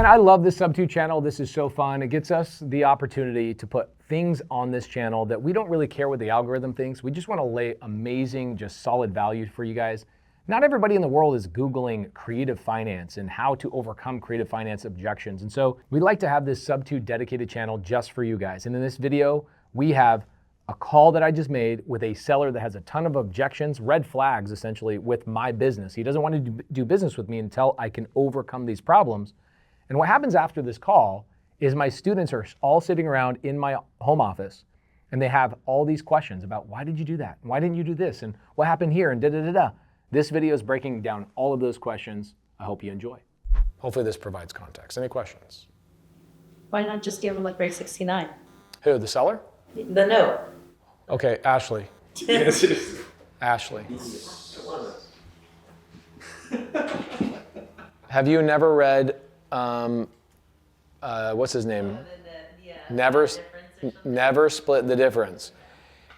Man, I love this Subto channel. This is so fun. It gets us the opportunity to put things on this channel that we don't really care what the algorithm thinks. We just want to lay amazing, just solid value for you guys. Not everybody in the world is Googling creative finance and how to overcome creative finance objections. And so we like to have this Subto dedicated channel just for you guys. And in this video, we have a call that I just made with a seller that has a ton of objections, red flags essentially, with my business. He doesn't want to do business with me until I can overcome these problems. And what happens after this call is my students are all sitting around in my home office and they have all these questions about why did you do that? Why didn't you do this? And what happened here? And da-da-da-da. This video is breaking down all of those questions. I hope you enjoy. Hopefully this provides context. Any questions? Why not just give them like break 69? Who, the seller? The note. Okay, Ashley. Ashley. Have you never read, what's his name? Never Split the Difference.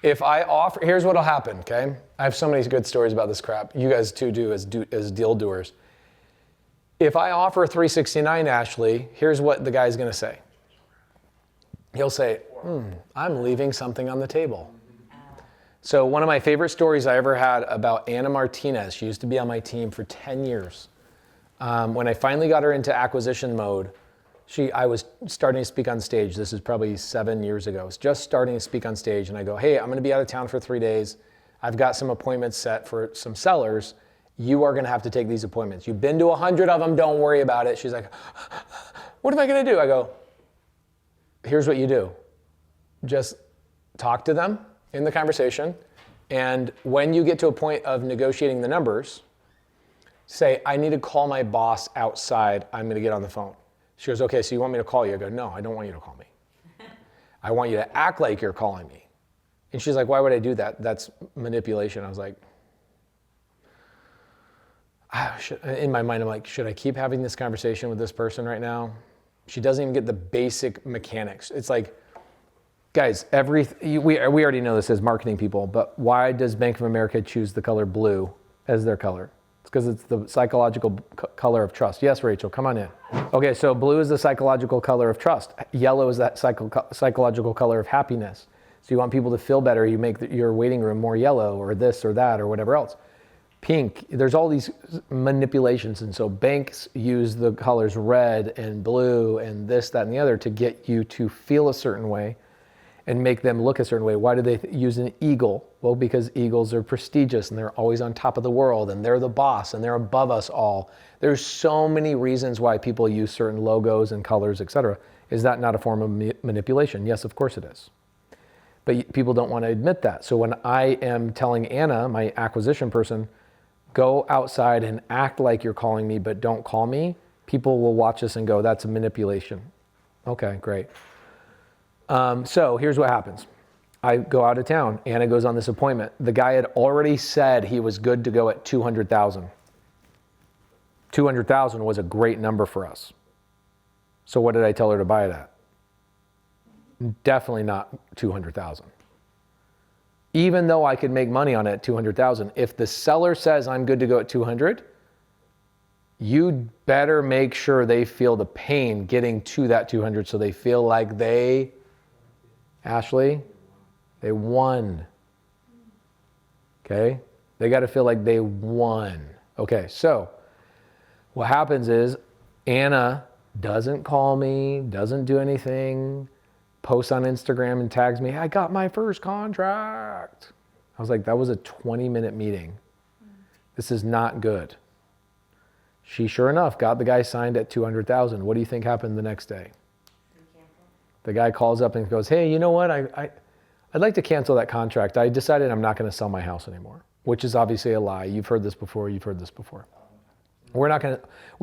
If I offer, here's what'll happen, okay? I have so many good stories about this crap. You guys too do as deal doers. If I offer 369, Ashley, here's what the guy's gonna say. He'll say, I'm leaving something on the table. So one of my favorite stories I ever had about Anna Martinez, she used to be on my team for 10 years. When I finally got her into acquisition mode, I was starting to speak on stage. This is probably 7 years ago. I was just starting to speak on stage and I go, hey, I'm gonna be out of town for 3 days. I've got some appointments set for some sellers. You are gonna have to take these appointments. You've been to 100 of them, don't worry about it. She's like, what am I gonna do? I go, here's what you do. Just talk to them in the conversation. And when you get to a point of negotiating the numbers, say, I need to call my boss outside. I'm gonna get on the phone. She goes, okay, so you want me to call you? I go, no, I don't want you to call me. I want you to act like you're calling me. And she's like, why would I do that? That's manipulation. I was like, in my mind, I'm like, should I keep having this conversation with this person right now? She doesn't even get the basic mechanics. It's like, guys, we already know this as marketing people, but why does Bank of America choose the color blue as their color? It's because it's the psychological color of trust. Yes, Rachel, come on in. Okay, so blue is the psychological color of trust. Yellow is that psychological color of happiness. So you want people to feel better, you make your waiting room more yellow or this or that or whatever else. Pink, there's all these manipulations. And so banks use the colors red and blue and this, that, and the other to get you to feel a certain way and make them look a certain way. Why do they use an eagle? Well, because eagles are prestigious and they're always on top of the world and they're the boss and they're above us all. There's so many reasons why people use certain logos and colors, etc. Is that not a form of manipulation? Yes, of course it is. But people don't want to admit that. So when I am telling Anna, my acquisition person, go outside and act like you're calling me, but don't call me, people will watch this and go, that's a manipulation. Okay, great. So here's what happens. I go out of town. Anna goes on this appointment. The guy had already said he was good to go at 200,000. 200,000 was a great number for us. So what did I tell her to buy it at? Definitely not 200,000. Even though I could make money on it at 200,000, if the seller says I'm good to go at 200, you better make sure they feel the pain getting to that 200 so they feel like Ashley, they won. Okay? They got to feel like they won. Okay, so what happens is Anna doesn't call me, doesn't do anything, posts on Instagram and tags me, I got my first contract. I was like, that was a 20-minute meeting. This is not good. She, sure enough, got the guy signed at 200,000. What do you think happened the next day? The guy calls up and goes, hey, you know what? I'd like to cancel that contract. I decided I'm not going to sell my house anymore, which is obviously a lie. You've heard this before. We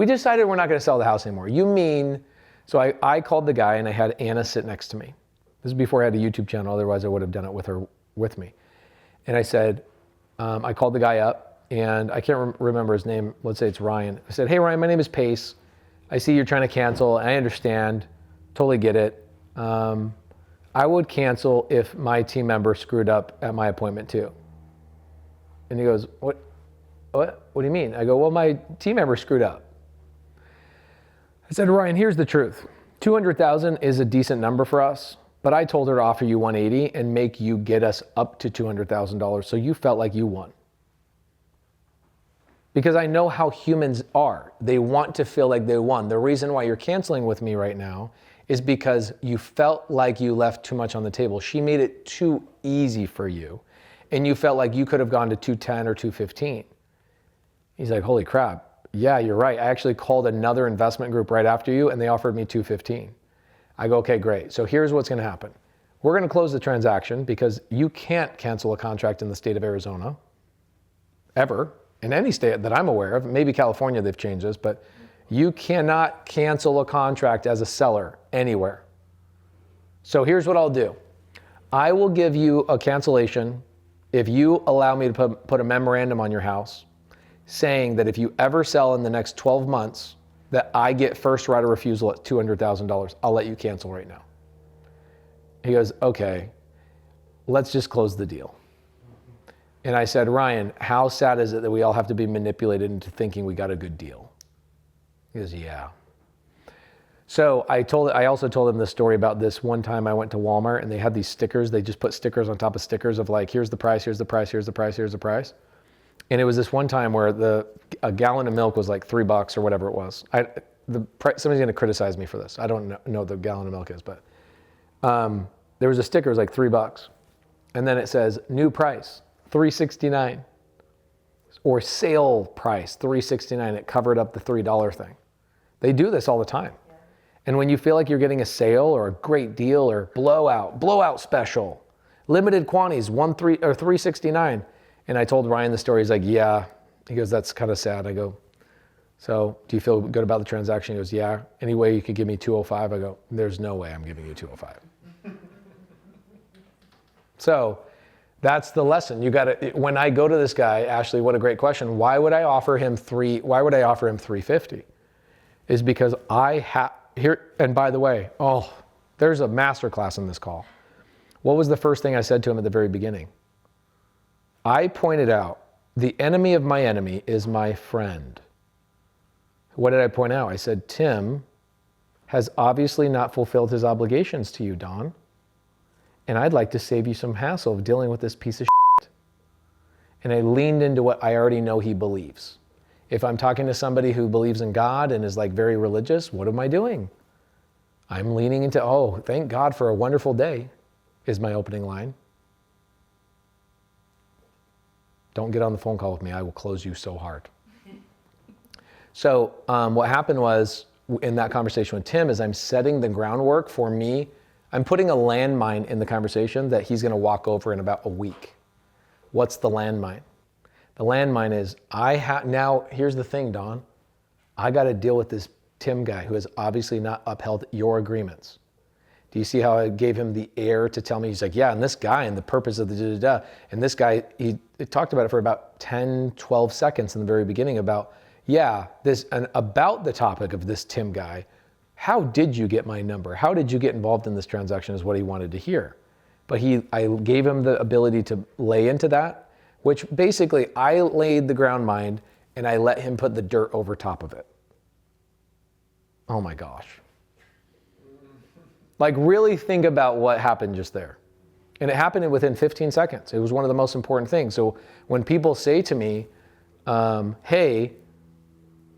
decided we're not going to sell the house anymore. You mean, so I called the guy and I had Anna sit next to me. This is before I had a YouTube channel. Otherwise I would have done it with her with me. And I said, I called the guy up and I can't remember his name. Let's say it's Ryan. I said, hey, Ryan, my name is Pace. I see you're trying to cancel. I understand. Totally get it. I would cancel if my team member screwed up at my appointment too. And he goes, what do you mean? I go, well, my team member screwed up. I said, Ryan, here's the truth. 200,000 is a decent number for us, but I told her to offer you 180 and make you get us up to $200,000 so you felt like you won. Because I know how humans are. They want to feel like they won. The reason why you're canceling with me right now is because you felt like you left too much on the table. She made it too easy for you. And you felt like you could have gone to 210 or 215. He's like, holy crap. Yeah, you're right. I actually called another investment group right after you and they offered me 215. I go, okay, great. So here's what's going to happen. We're going to close the transaction because you can't cancel a contract in the state of Arizona ever, in any state that I'm aware of. Maybe California, they've changed this, but you cannot cancel a contract as a seller anywhere. So here's what I'll do. I will give you a cancellation if you allow me to put a memorandum on your house saying that if you ever sell in the next 12 months, that I get first right of refusal at $200,000. I'll let you cancel right now. He goes, okay, let's just close the deal. And I said, Ryan, how sad is it that we all have to be manipulated into thinking we got a good deal? He goes, yeah. So I also told him this story about this one time I went to Walmart and they had these stickers. They just put stickers on top of stickers of like, here's the price, here's the price, here's the price, here's the price. And it was this one time where a gallon of milk was like $3 or whatever it was. Somebody's going to criticize me for this. I don't know what the gallon of milk is, but there was a sticker, it was like $3. And then it says, new price, $3.69. Or sale price, $3.69. It covered up the $3 thing. They do this all the time. Yeah. And when you feel like you're getting a sale or a great deal or blowout special, limited quantities, $3.69. And I told Ryan the story. He's like, yeah. He goes, that's kind of sad. I go, so do you feel good about the transaction? He goes, yeah. Any way you could give me 205? I go, there's no way I'm giving you 205. So that's the lesson. You got to, when I go to this guy, Ashley, what a great question. Why would I offer him 350? Is because here, and by the way, there's a masterclass in this call. What was the first thing I said to him at the very beginning? I pointed out, the enemy of my enemy is my friend. What did I point out? I said, Tim has obviously not fulfilled his obligations to you, Don. And I'd like to save you some hassle of dealing with this piece of shit. And I leaned into what I already know he believes. If I'm talking to somebody who believes in God and is like very religious, what am I doing? I'm leaning into, thank God for a wonderful day, is my opening line. Don't get on the phone call with me. I will close you so hard. So what happened was, in that conversation with Tim, is I'm setting the groundwork for me. I'm putting a landmine in the conversation that he's going to walk over in about a week. What's the landmine? The landmine is, now here's the thing, Don. I got to deal with this Tim guy who has obviously not upheld your agreements. Do you see how I gave him the air to tell me? He's like, yeah, and this guy and the purpose of the da-da-da. And this guy, he talked about it for about 10, 12 seconds in the very beginning about, and about the topic of this Tim guy. How did you get my number? How did you get involved in this transaction is what he wanted to hear. But I gave him the ability to lay into that, which basically I laid the ground mine and I let him put the dirt over top of it. Oh my gosh. Like really think about what happened just there. And it happened within 15 seconds. It was one of the most important things. So when people say to me, hey,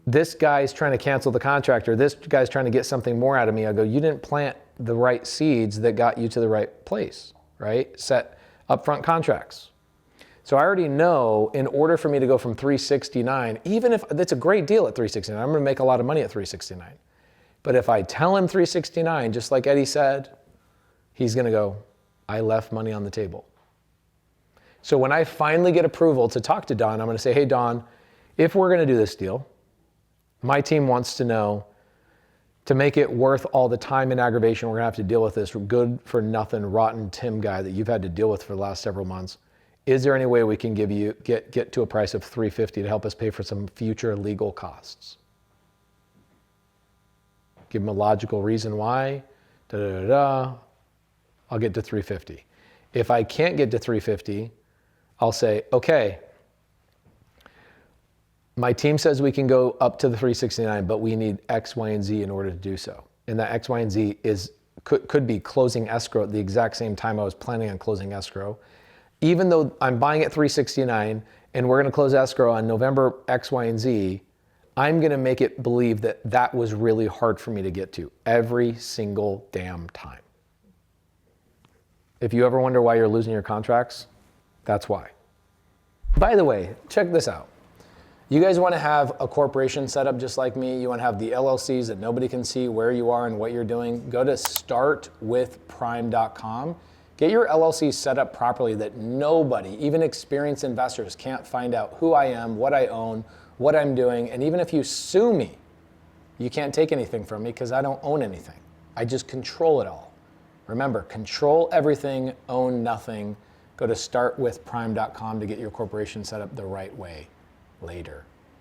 this guy's trying to cancel the contract or this guy's trying to get something more out of me, I go, you didn't plant the right seeds that got you to the right place, right? Set upfront contracts. So I already know in order for me to go from 369, even if that's a great deal at 369, I'm going to make a lot of money at 369. But if I tell him 369, just like Eddie said, he's going to go, I left money on the table. So when I finally get approval to talk to Don, I'm going to say, hey, Don, if we're going to do this deal, my team wants to know, to make it worth all the time and aggravation we're going to have to deal with this good for nothing rotten Tim guy that you've had to deal with for the last several months, is there any way we can get to a price of $350 to help us pay for some future legal costs? Give them a logical reason why, I'll get to $350. If I can't get to $350, I'll say, okay, My team says we can go up to the 369, but we need X, Y, and Z in order to do so. And that X, Y, and Z could be closing escrow at the exact same time I was planning on closing escrow. Even though I'm buying at 369 and we're going to close escrow on November X, Y, and Z, I'm going to make it believe that that was really hard for me to get to every single damn time. If you ever wonder why you're losing your contracts, that's why. By the way, check this out. You guys want to have a corporation set up just like me. You want to have the LLCs that nobody can see where you are and what you're doing. Go to startwithprime.com. Get your LLC set up properly that nobody, even experienced investors, can't find out who I am, what I own, what I'm doing. And even if you sue me, you can't take anything from me because I don't own anything. I just control it all. Remember, control everything, own nothing. Go to startwithprime.com to get your corporation set up the right way later.